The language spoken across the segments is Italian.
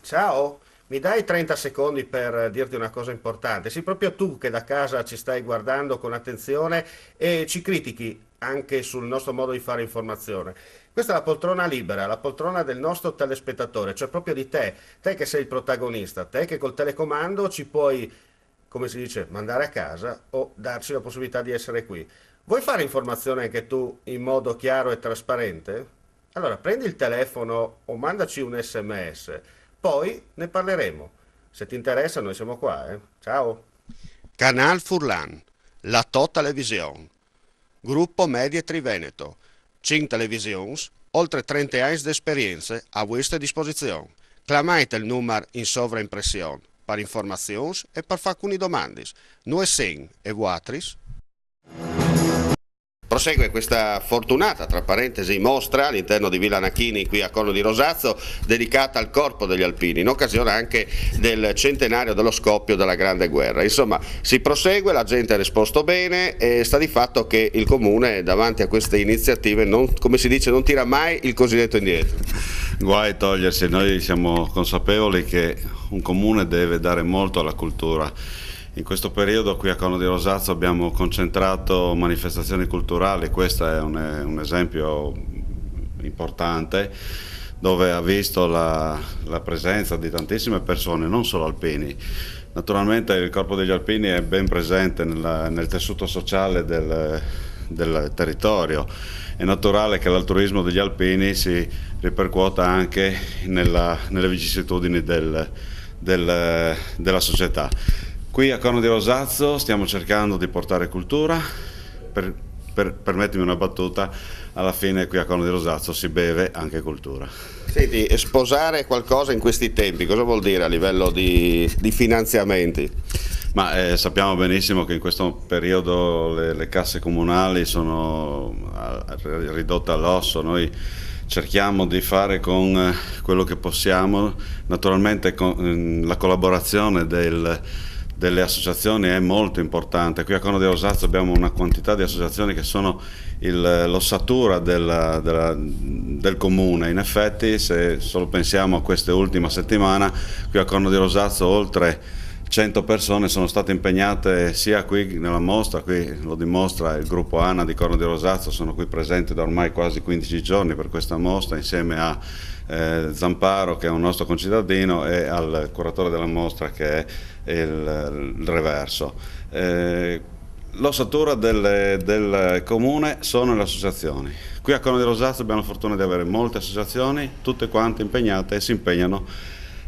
Ciao, mi dai 30 secondi per dirti una cosa importante? Sei proprio tu che da casa ci stai guardando con attenzione e ci critichi anche sul nostro modo di fare informazione. Questa è la poltrona libera, la poltrona del nostro telespettatore, cioè proprio di te, te che sei il protagonista, te che col telecomando ci puoi, come si dice, mandare a casa o darci la possibilità di essere qui. Vuoi fare informazione anche tu in modo chiaro e trasparente? Allora prendi il telefono o mandaci un SMS. Poi ne parleremo. Se ti interessa, noi siamo qua, eh. Ciao. Canal Furlan, la To Television, Gruppo Medie Triveneto, 5 televisions, oltre 30 anni di esperienze a vostra disposizione. Clamate il numero in sovraimpressione per informazioni e per fare alcune domande. Noi sen e vuatris. Prosegue questa fortunata, tra parentesi, mostra all'interno di Villa Nachini qui a Collo di Rosazzo, dedicata al corpo degli alpini, in occasione anche del centenario dello scoppio della Grande Guerra. Insomma, si prosegue, la gente ha risposto bene e sta di fatto che il Comune davanti a queste iniziative, non, come si dice, non tira mai il cosiddetto indietro. Guai a togliersi, noi siamo consapevoli che un comune deve dare molto alla cultura. In questo periodo qui a Collo di Rosazzo abbiamo concentrato manifestazioni culturali, questo è un esempio importante dove ha visto la presenza di tantissime persone, non solo alpini. Naturalmente il Corpo degli Alpini è ben presente nel tessuto sociale del territorio. È naturale che l'altruismo degli alpini si ripercuota anche nelle vicissitudini della società. Qui a Corno di Rosazzo stiamo cercando di portare cultura, permettimi una battuta, alla fine qui a Corno di Rosazzo si beve anche cultura. Senti, sposare qualcosa in questi tempi, cosa vuol dire a livello di finanziamenti? Ma sappiamo benissimo che in questo periodo le casse comunali sono ridotte all'osso, noi cerchiamo di fare con quello che possiamo, naturalmente con la collaborazione delle associazioni è molto importante. Qui a Corno di Rosazzo abbiamo una quantità di associazioni che sono l'ossatura del comune. In effetti, se solo pensiamo a questa ultima settimana, qui a Corno di Rosazzo oltre 100 persone sono state impegnate sia qui nella mostra, qui lo dimostra il gruppo ANA di Corno di Rosazzo, sono qui presenti da ormai quasi 15 giorni per questa mostra insieme a Zamparo, che è un nostro concittadino, e al curatore della mostra, che è il Reverso. L'ossatura del comune sono le associazioni. Qui a Corno di Rosazzo abbiamo la fortuna di avere molte associazioni, tutte quante impegnate e si impegnano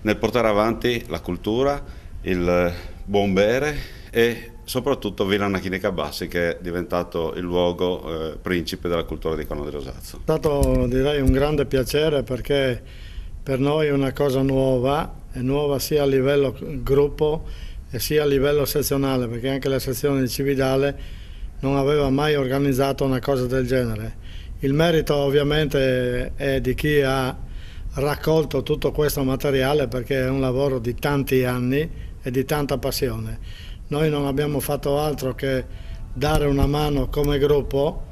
nel portare avanti la cultura, il buon bere e soprattutto Villa Nachini Cabassi, che è diventato il luogo principe della cultura di Corno di Rosazzo. È stato, direi, un grande piacere, perché per noi è una cosa nuova, è nuova sia a livello gruppo e sia a livello sezionale, perché anche la sezione di Cividale non aveva mai organizzato una cosa del genere. Il merito ovviamente è di chi ha raccolto tutto questo materiale, perché è un lavoro di tanti anni e di tanta passione. Noi non abbiamo fatto altro che dare una mano come gruppo,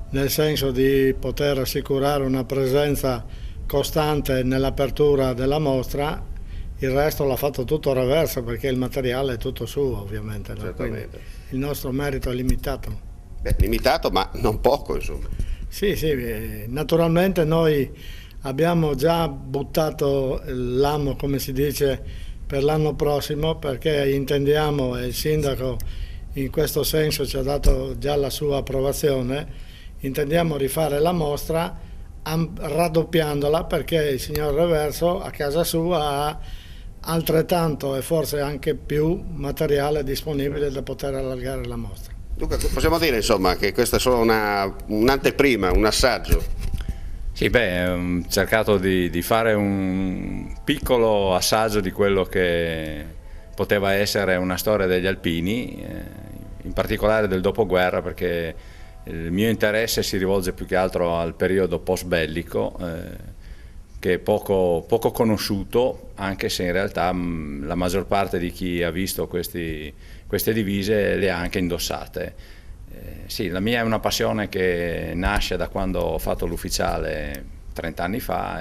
nel senso di poter assicurare una presenza costante nell'apertura della mostra. Il resto l'ha fatto tutto Reverso, perché il materiale è tutto suo, ovviamente. Certamente. Il nostro merito è limitato. Beh, limitato, ma non poco, insomma. Sì, naturalmente noi abbiamo già buttato l'amo, come si dice, per l'anno prossimo, perché intendiamo, e il sindaco in questo senso ci ha dato già la sua approvazione, intendiamo rifare la mostra raddoppiandola, perché il signor Reverso a casa sua ha altrettanto e forse anche più materiale disponibile da poter allargare la mostra. Dunque possiamo dire, insomma, che questa è solo un'anteprima, un assaggio. Sì, ho cercato di fare un piccolo assaggio di quello che poteva essere una storia degli alpini, in particolare del dopoguerra, perché il mio interesse si rivolge più che altro al periodo post-bellico, che è poco conosciuto, anche se in realtà la maggior parte di chi ha visto queste divise le ha anche indossate. Sì, la mia è una passione che nasce da quando ho fatto l'ufficiale 30 anni fa,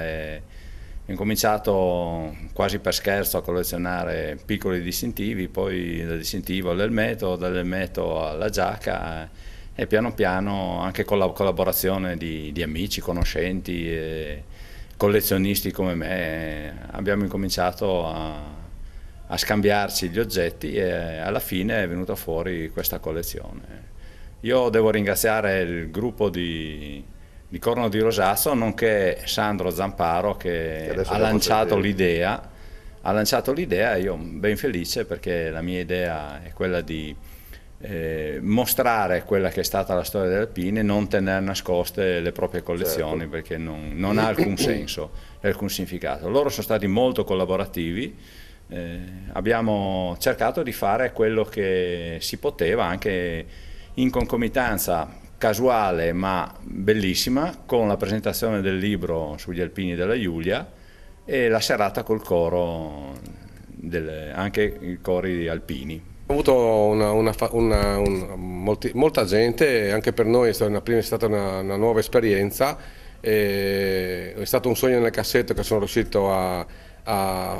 incominciato quasi per scherzo a collezionare piccoli distintivi, poi dal distintivo all'elmetto, dall'elmetto alla giacca e piano piano anche con la collaborazione di amici, conoscenti e collezionisti come me abbiamo incominciato a scambiarci gli oggetti e alla fine è venuta fuori questa collezione. Io devo ringraziare il gruppo di Corno di Rosazzo, nonché Sandro Zamparo che ha lanciato l'idea. E io ben felice perché la mia idea è quella di mostrare quella che è stata la storia delle Alpine, non tenere nascoste le proprie collezioni, certo, perché non ha alcun senso, alcun significato. Loro sono stati molto collaborativi, abbiamo cercato di fare quello che si poteva anche in concomitanza casuale ma bellissima, con la presentazione del libro sugli alpini della Giulia e la serata col coro, anche i cori alpini. Ho avuto molta gente, anche per noi è stata una nuova esperienza, è stato un sogno nel cassetto che sono riuscito a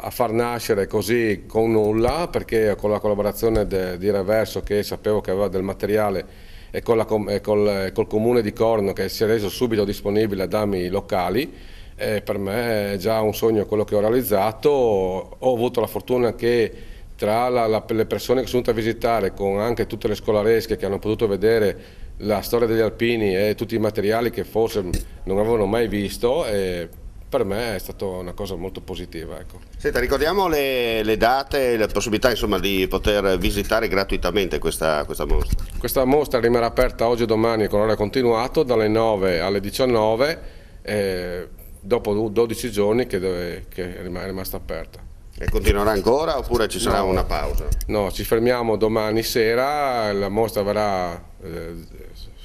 far nascere così con nulla, perché con la collaborazione di Reverso, che sapevo che aveva del materiale, e col comune di Corno, che si è reso subito disponibile a darmi i locali. Per me è già un sogno quello che ho realizzato. Ho avuto la fortuna che tra le persone che sono venute a visitare, con anche tutte le scolaresche che hanno potuto vedere la storia degli alpini e tutti i materiali che forse non avevano mai visto, per me è stata una cosa molto positiva. Ecco. Senta, ricordiamo le date e le possibilità, insomma, di poter visitare gratuitamente questa mostra. Questa mostra rimarrà aperta oggi e domani con orario continuato dalle 9 alle 19, dopo 12 giorni che è rimasta aperta. E continuerà ancora oppure ci sarà una pausa? No, ci fermiamo domani sera, la mostra verrà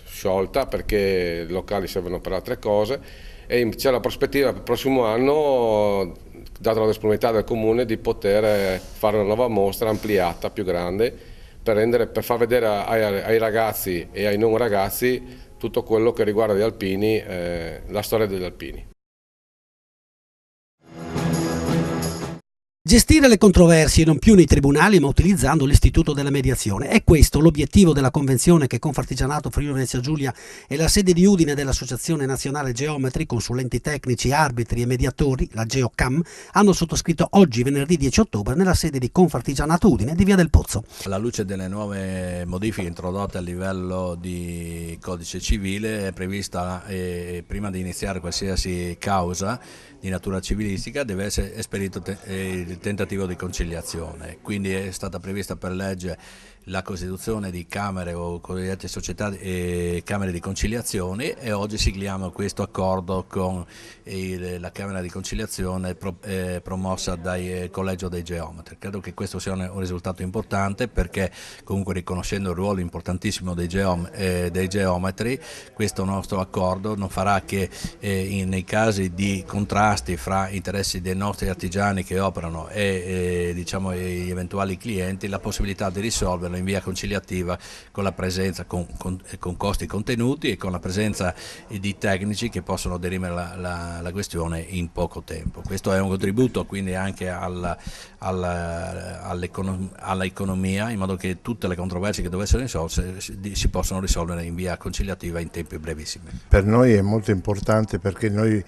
sciolta perché i locali servono per altre cose e c'è la prospettiva per il prossimo anno, data la disponibilità del comune, di poter fare una nuova mostra ampliata, più grande, per far vedere ai ragazzi e ai non ragazzi tutto quello che riguarda gli alpini, la storia degli alpini. Gestire le controversie non più nei tribunali ma utilizzando l'istituto della mediazione. È questo l'obiettivo della convenzione che Confartigianato Friuli Venezia Giulia e la sede di Udine dell'Associazione Nazionale Geometri, consulenti tecnici, arbitri e mediatori, la GeoCam, hanno sottoscritto oggi, venerdì 10 ottobre, nella sede di Confartigianato Udine di Via del Pozzo. Alla luce delle nuove modifiche introdotte a livello di codice civile è prevista, prima di iniziare qualsiasi causa di natura civilistica, deve essere esperito il tentativo di conciliazione, quindi è stata prevista per legge la costituzione di camere o cosiddette società e camere di conciliazione e oggi sigliamo questo accordo con la Camera di Conciliazione promossa dal Collegio dei Geometri. Credo che questo sia un risultato importante perché comunque riconoscendo il ruolo importantissimo dei geometri, questo nostro accordo non farà che nei casi di contrasti fra interessi dei nostri artigiani che operano e diciamo, gli eventuali clienti la possibilità di risolverlo in via conciliativa con la presenza, con costi contenuti e con la presenza di tecnici che possono dirimere la questione in poco tempo. Questo è un contributo quindi anche all'economia, in modo che tutte le controversie che dovessero risolversi si possano risolvere in via conciliativa in tempi brevissimi. Per noi è molto importante perché noi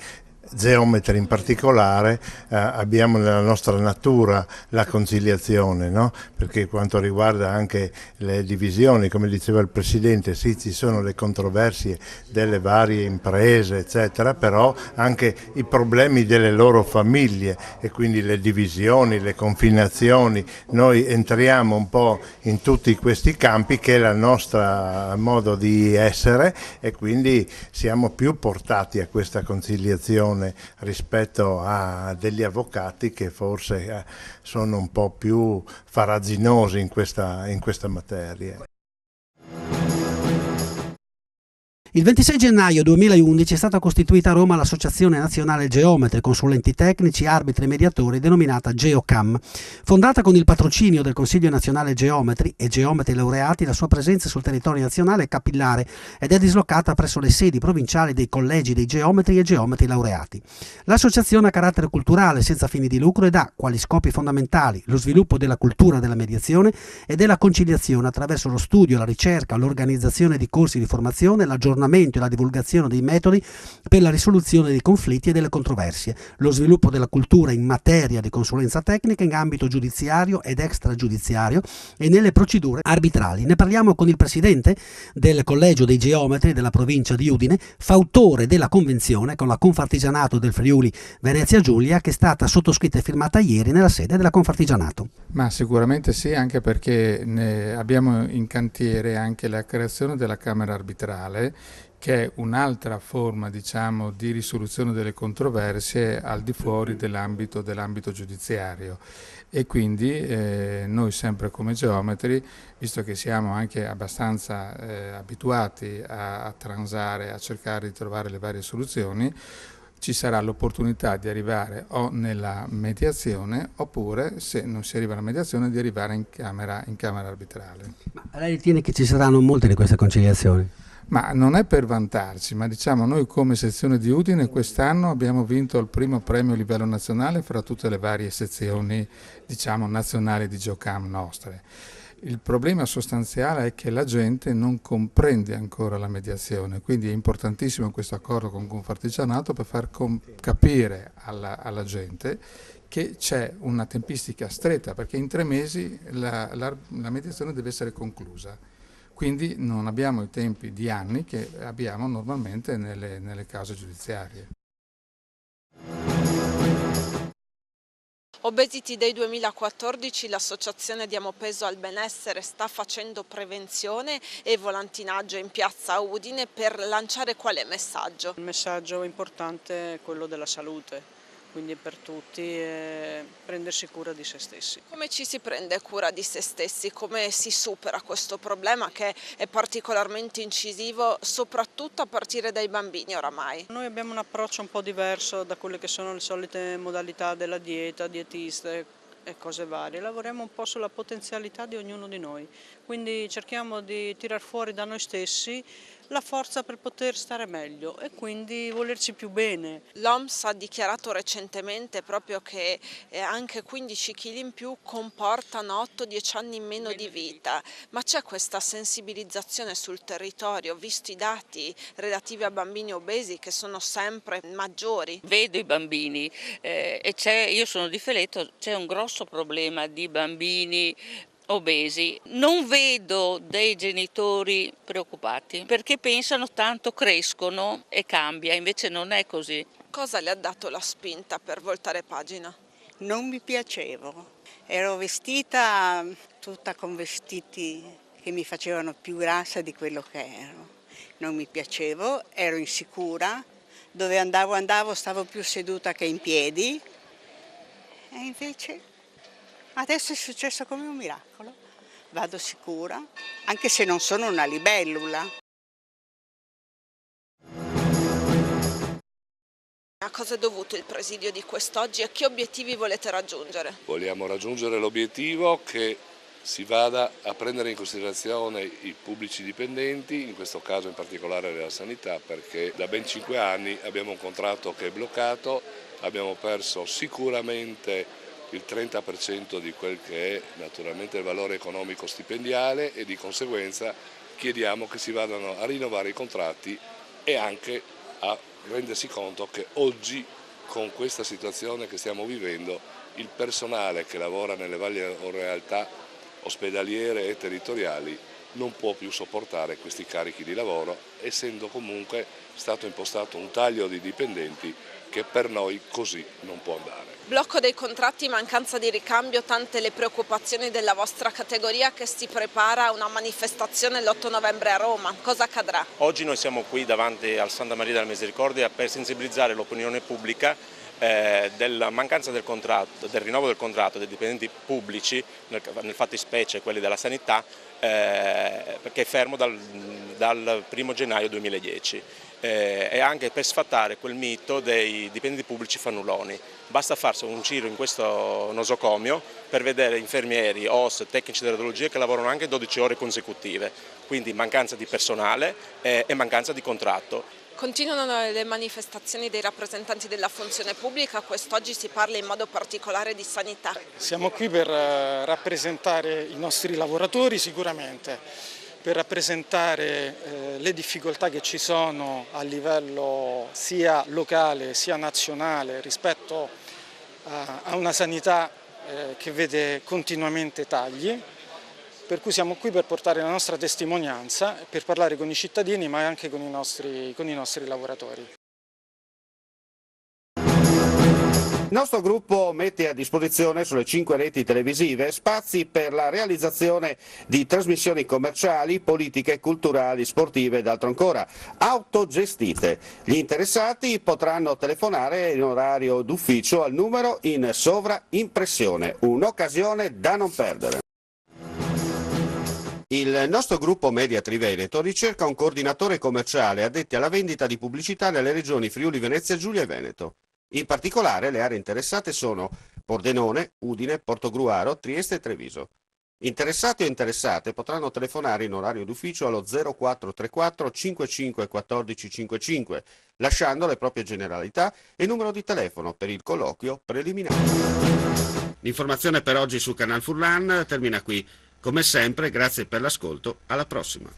geometri in particolare abbiamo nella nostra natura la conciliazione, no? Perché quanto riguarda anche le divisioni, come diceva il Presidente, sì, ci sono le controversie delle varie imprese eccetera, però anche i problemi delle loro famiglie e quindi le divisioni, le confinazioni, noi entriamo un po' in tutti questi campi che è il nostro modo di essere e quindi siamo più portati a questa conciliazione rispetto a degli avvocati che forse sono un po' più farraginosi in questa materia. Il 26 gennaio 2011 è stata costituita a Roma l'Associazione Nazionale Geometri, Consulenti Tecnici, Arbitri e Mediatori, denominata GeoCam. Fondata con il patrocinio del Consiglio Nazionale Geometri e geometri laureati, la sua presenza sul territorio nazionale è capillare ed è dislocata presso le sedi provinciali dei collegi dei geometri e geometri laureati. L'associazione ha carattere culturale senza fini di lucro ed ha, quali scopi fondamentali, lo sviluppo della cultura della mediazione e della conciliazione attraverso lo studio, la ricerca, l'organizzazione di corsi di formazione, l'aggiornamento e la divulgazione dei metodi per la risoluzione dei conflitti e delle controversie, lo sviluppo della cultura in materia di consulenza tecnica in ambito giudiziario ed extragiudiziario e nelle procedure arbitrali. Ne parliamo con il presidente del Collegio dei Geometri della provincia di Udine, fautore della convenzione con la Confartigianato del Friuli Venezia Giulia, che è stata sottoscritta e firmata ieri nella sede della Confartigianato. Ma sicuramente sì, anche perché abbiamo in cantiere anche la creazione della Camera Arbitrale, che è un'altra forma, diciamo, di risoluzione delle controversie al di fuori dell'ambito giudiziario. E quindi noi sempre come geometri, visto che siamo anche abbastanza abituati a transare, a cercare di trovare le varie soluzioni, ci sarà l'opportunità di arrivare o nella mediazione oppure, se non si arriva alla mediazione, di arrivare in camera arbitrale. Ma lei ritiene che ci saranno molte di queste conciliazioni? Ma non è per vantarci, ma diciamo noi come sezione di Udine quest'anno abbiamo vinto il primo premio a livello nazionale fra tutte le varie sezioni, diciamo, nazionali di GeoCam nostre. Il problema sostanziale è che la gente non comprende ancora la mediazione, quindi è importantissimo questo accordo con Confartigianato per far capire alla gente che c'è una tempistica stretta, perché in 3 mesi la mediazione deve essere conclusa. Quindi non abbiamo i tempi di anni che abbiamo normalmente nelle cause giudiziarie. Obesity Day 2014, l'associazione Diamo Peso al Benessere sta facendo prevenzione e volantinaggio in piazza Udine per lanciare quale messaggio? Il messaggio importante è quello della salute, quindi per tutti prendersi cura di se stessi. Come ci si prende cura di se stessi? Come si supera questo problema che è particolarmente incisivo soprattutto a partire dai bambini oramai? Noi abbiamo un approccio un po' diverso da quelle che sono le solite modalità della dieta, dietiste e cose varie. Lavoriamo un po' sulla potenzialità di ognuno di noi, quindi cerchiamo di tirar fuori da noi stessi la forza per poter stare meglio e quindi volerci più bene. L'OMS ha dichiarato recentemente proprio che anche 15 kg in più comportano 8-10 anni in meno di vita, ma c'è questa sensibilizzazione sul territorio, visto i dati relativi a bambini obesi che sono sempre maggiori? Vedo i bambini e io sono di Feletto, c'è un grosso problema di bambini obesi. Non vedo dei genitori preoccupati perché pensano tanto crescono e cambia, invece non è così. Cosa le ha dato la spinta per voltare pagina? Non mi piacevo, ero vestita tutta con vestiti che mi facevano più grassa di quello che ero. Non mi piacevo, ero insicura, dove andavo stavo più seduta che in piedi e invece adesso è successo come un miracolo, vado sicura, anche se non sono una libellula. A cosa è dovuto il presidio di quest'oggi e che obiettivi volete raggiungere? Vogliamo raggiungere l'obiettivo che si vada a prendere in considerazione i pubblici dipendenti, in questo caso in particolare della sanità, perché da ben 5 anni abbiamo un contratto che è bloccato, abbiamo perso sicuramente il 30% di quel che è naturalmente il valore economico stipendiale e di conseguenza chiediamo che si vadano a rinnovare i contratti e anche a rendersi conto che oggi con questa situazione che stiamo vivendo il personale che lavora nelle varie realtà ospedaliere e territoriali non può più sopportare questi carichi di lavoro, essendo comunque stato impostato un taglio di dipendenti che per noi così non può andare. Blocco dei contratti, mancanza di ricambio, tante le preoccupazioni della vostra categoria che si prepara a una manifestazione l'8 novembre a Roma. Cosa accadrà? Oggi noi siamo qui davanti al Santa Maria della Misericordia per sensibilizzare l'opinione pubblica della mancanza del contratto, del rinnovo del contratto dei dipendenti pubblici, nel fattispecie quelli della sanità, perché è fermo dal 1° gennaio 2010 e anche per sfatare quel mito dei dipendenti pubblici fannulloni. Basta farsi un giro in questo nosocomio per vedere infermieri, OS, tecnici di radiologia che lavorano anche 12 ore consecutive, quindi mancanza di personale e mancanza di contratto. Continuano le manifestazioni dei rappresentanti della funzione pubblica, quest'oggi si parla in modo particolare di sanità. Siamo qui per rappresentare i nostri lavoratori sicuramente, per rappresentare le difficoltà che ci sono a livello sia locale sia nazionale rispetto a una sanità che vede continuamente tagli. Per cui siamo qui per portare la nostra testimonianza, per parlare con i cittadini ma anche con i nostri lavoratori. Il nostro gruppo mette a disposizione sulle 5 reti televisive spazi per la realizzazione di trasmissioni commerciali, politiche, culturali, sportive ed altro ancora, autogestite. Gli interessati potranno telefonare in orario d'ufficio al numero in sovraimpressione, un'occasione da non perdere. Il nostro gruppo Media Triveneto ricerca un coordinatore commerciale addetti alla vendita di pubblicità nelle regioni Friuli, Venezia Giulia e Veneto. In particolare le aree interessate sono Pordenone, Udine, Portogruaro, Trieste e Treviso. Interessati o interessate potranno telefonare in orario d'ufficio allo 0434 55 14 55, lasciando le proprie generalità e numero di telefono per il colloquio preliminare. L'informazione per oggi su Canal Furlan termina qui. Come sempre, grazie per l'ascolto, alla prossima.